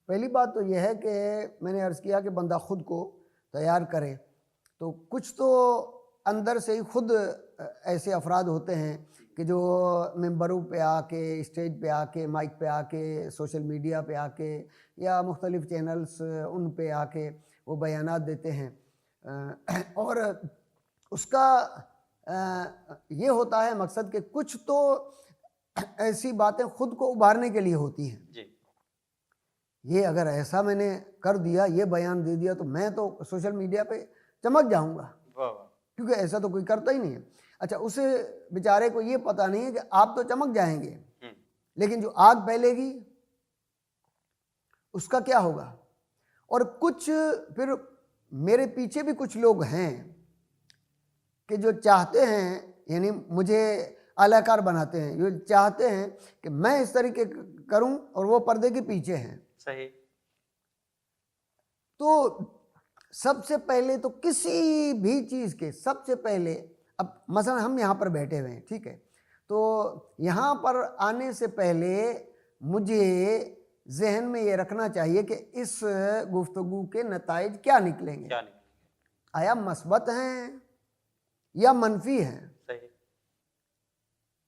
پہلی بات تو یہ ہے کہ میں نے عرض کیا کہ بندہ خود کو تیار کرے، تو کچھ تو اندر سے ہی خود ایسے افراد ہوتے ہیں کہ جو ممبروں پہ آ کے، اسٹیج پہ آ کے، مائک پہ آ کے، سوشل میڈیا پہ آ کے یا مختلف چینلز ان پہ آ کے وہ بیانات دیتے ہیں، اور اس کا یہ ہوتا ہے مقصد کہ کچھ تو ایسی باتیں خود کو ابھارنے کے لیے ہوتی ہیں جی یہ اگر ایسا میں نے کر دیا، یہ بیان دے دیا، تو میں تو سوشل میڈیا پہ چمک جاؤں گا، واہ واہ کیونکہ ایسا تو کوئی کرتا ہی نہیں ہے۔ اچھا، اسے بیچارے کو یہ پتہ نہیں ہے کہ آپ تو چمک جائیں گے، لیکن جو آگ پھیلے گی اس کا کیا ہوگا؟ اور کچھ پھر میرے پیچھے بھی کچھ لوگ ہیں کہ جو چاہتے ہیں، یعنی مجھے اعلی کار بناتے ہیں، جو چاہتے ہیں کہ میں اس طریقے کروں اور وہ پردے کے پیچھے ہیں۔ صحیح۔ تو سب سے پہلے تو کسی بھی چیز کے سب سے پہلے، اب مثلا ہم یہاں پر بیٹھے ہوئے ہیں، ٹھیک ہے، تو یہاں پر آنے سے پہلے مجھے ذہن میں یہ رکھنا چاہیے کہ اس گفتگو کے نتائج کیا نکلیں گے، کیا نہیں؟ آیا مثبت ہیں یا منفی ہیں۔ صحیح۔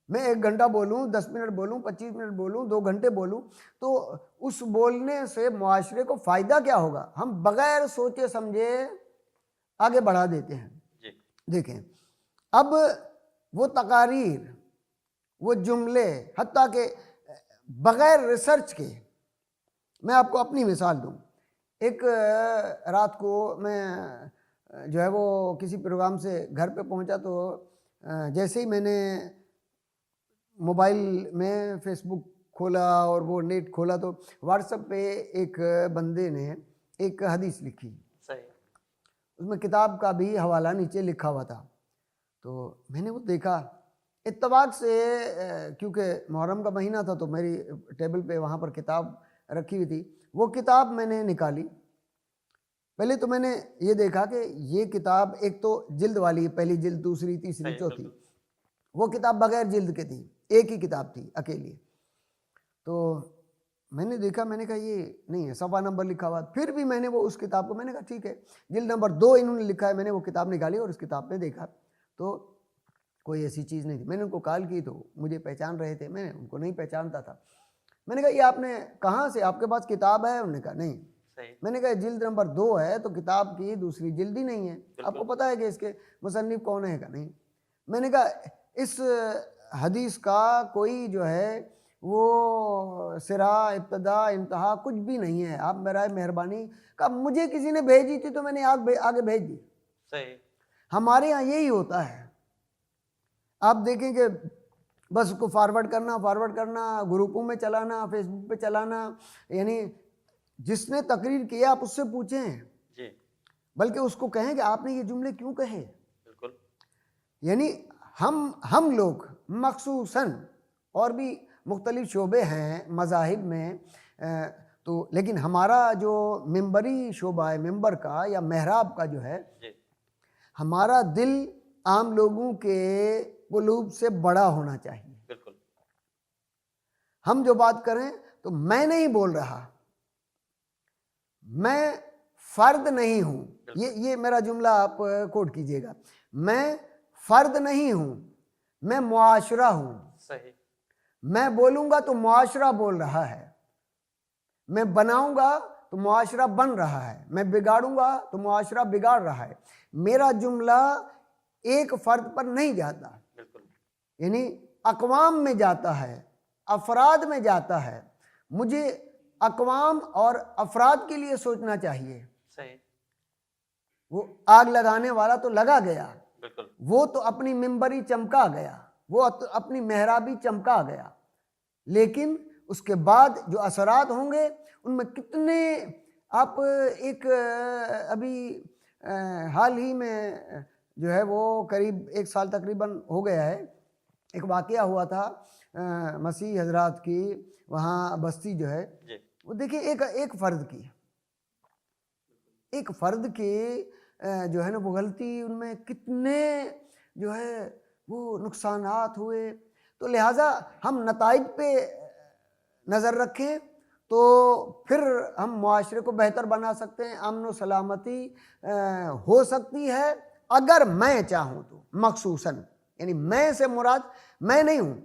میں 1 گھنٹہ بولوں، 10 منٹ بولوں، 25 منٹ بولوں، 2 گھنٹے بولوں، تو اس بولنے سے معاشرے کو فائدہ کیا ہوگا؟ ہم بغیر سوچے سمجھے آگے بڑھا دیتے ہیں۔ جی دیکھیں، اب وہ تقاریر، وہ جملے، حتیٰ کہ بغیر ریسرچ کے، میں آپ کو اپنی مثال دوں۔ ایک رات کو میں جو ہے وہ کسی پروگرام سے گھر پہ پہنچا، تو جیسے ہی میں نے موبائل میں فیس بک کھولا اور وہ نیٹ کھولا، تو واٹس ایپ پہ ایک بندے نے ایک حدیث لکھی، صحیح۔ اس میں کتاب کا بھی حوالہ نیچے لکھا ہوا تھا۔ تو میں نے وہ دیکھا، اتفاق سے کیونکہ محرم کا مہینہ تھا تو میری ٹیبل پہ وہاں پر کتاب رکھی ہوئی تھی، وہ کتاب میں نے نکالی۔ پہلے تو میں نے یہ دیکھا کہ یہ کتاب ایک تو جلد والی، پہلی جلد، دوسری، تیسری، صحیح، چوتھی، بالکل۔ وہ کتاب بغیر جلد کے تھی، ایک ہی کتاب تھی اکیلی۔ تو میں نے دیکھا، میں نے کہا یہ نہیں ہے، صفحہ نمبر لکھا ہوا۔ پھر بھی میں نے وہ اس کتاب کو، میں نے کہا ٹھیک ہے، جلد نمبر 2 انہوں نے لکھا ہے، میں نے وہ کتاب نکالی اور اس کتاب پہ دیکھا تو کوئی ایسی چیز نہیں تھی۔ میں نے ان کو کال کی تو مجھے پہچان رہے تھے، میں ان کو نہیں پہچانتا تھا۔ میں نے کہا یہ آپ نے کہاں سے، آپ کے پاس کتاب ہے؟ انہوں نے کہا نہیں۔ صحیح۔ میں نے کہا جلد نمبر 2 ہے تو کتاب کی دوسری جلد ہی نہیں ہے، آپ کو پتہ ہے کہ اس کے مصنف کون ہے؟ کہا نہیں۔ میں نے کہا اس حدیث کا کوئی جو ہے وہ سرا، ابتدا، انتہا کچھ بھی نہیں ہے، آپ برائے مہربانی، کہا مجھے کسی نے بھیجی تھی تو میں نے آگے بھیج دی۔ صحیح۔ ہمارے ہاں یہی ہوتا ہے، آپ دیکھیں کہ بس اس کو فارورڈ کرنا، گروپوں میں چلانا، فیس بک پہ چلانا، یعنی جس نے تقریر کیا آپ اس سے پوچھیں، جی بلکہ اس کو کہیں کہ آپ نے یہ جملے کیوں کہے۔ بالکل۔ یعنی ہم لوگ مخصوصاً، اور بھی مختلف شعبے ہیں مذاہب میں، تو لیکن ہمارا جو ممبری شعبہ ہے، ممبر کا یا محراب کا جو ہے، جی ہمارا دل عام لوگوں کے قلوب سے بڑا ہونا چاہیے۔ بالکل۔ ہم جو بات کریں تو میں نہیں بول رہا، میں فرد نہیں ہوں، یہ میرا جملہ آپ کوٹ کیجئے گا، میں فرد نہیں ہوں، میں معاشرہ ہوں۔ صحیح۔ میں بولوں گا تو معاشرہ بول رہا ہے، میں بناؤں گا تو معاشرہ بن رہا ہے، میں بگاڑوں گا تو معاشرہ بگاڑ رہا ہے۔ میرا جملہ ایک فرد پر نہیں جاتا، بالکل۔ یعنی اقوام میں جاتا ہے، افراد میں جاتا ہے۔ مجھے اقوام اور افراد کے لیے سوچنا چاہیے۔ صحیح۔ وہ آگ لگانے والا تو لگا گیا، بالکل۔ وہ تو اپنی ممبری چمکا گیا، وہ اپنی محرابی چمکا گیا، لیکن اس کے بعد جو اثرات ہوں گے ان میں کتنے، آپ ایک ابھی حال ہی میں جو ہے وہ قریب 1 سال تقریباً ہو گیا ہے، ایک واقعہ ہوا تھا مسیح حضرات کی وہاں بستی جو ہے، جی وہ دیکھیں ایک فرد کی جو ہے نا وہ غلطی، ان میں کتنے جو ہے وہ نقصانات ہوئے۔ تو لہٰذا ہم نتائج پہ نظر رکھیں تو پھر ہم معاشرے کو بہتر بنا سکتے ہیں، امن و سلامتی ہو سکتی ہے اگر میں چاہوں تو، مخصوصاً، یعنی میں سے مراد میں نہیں ہوں،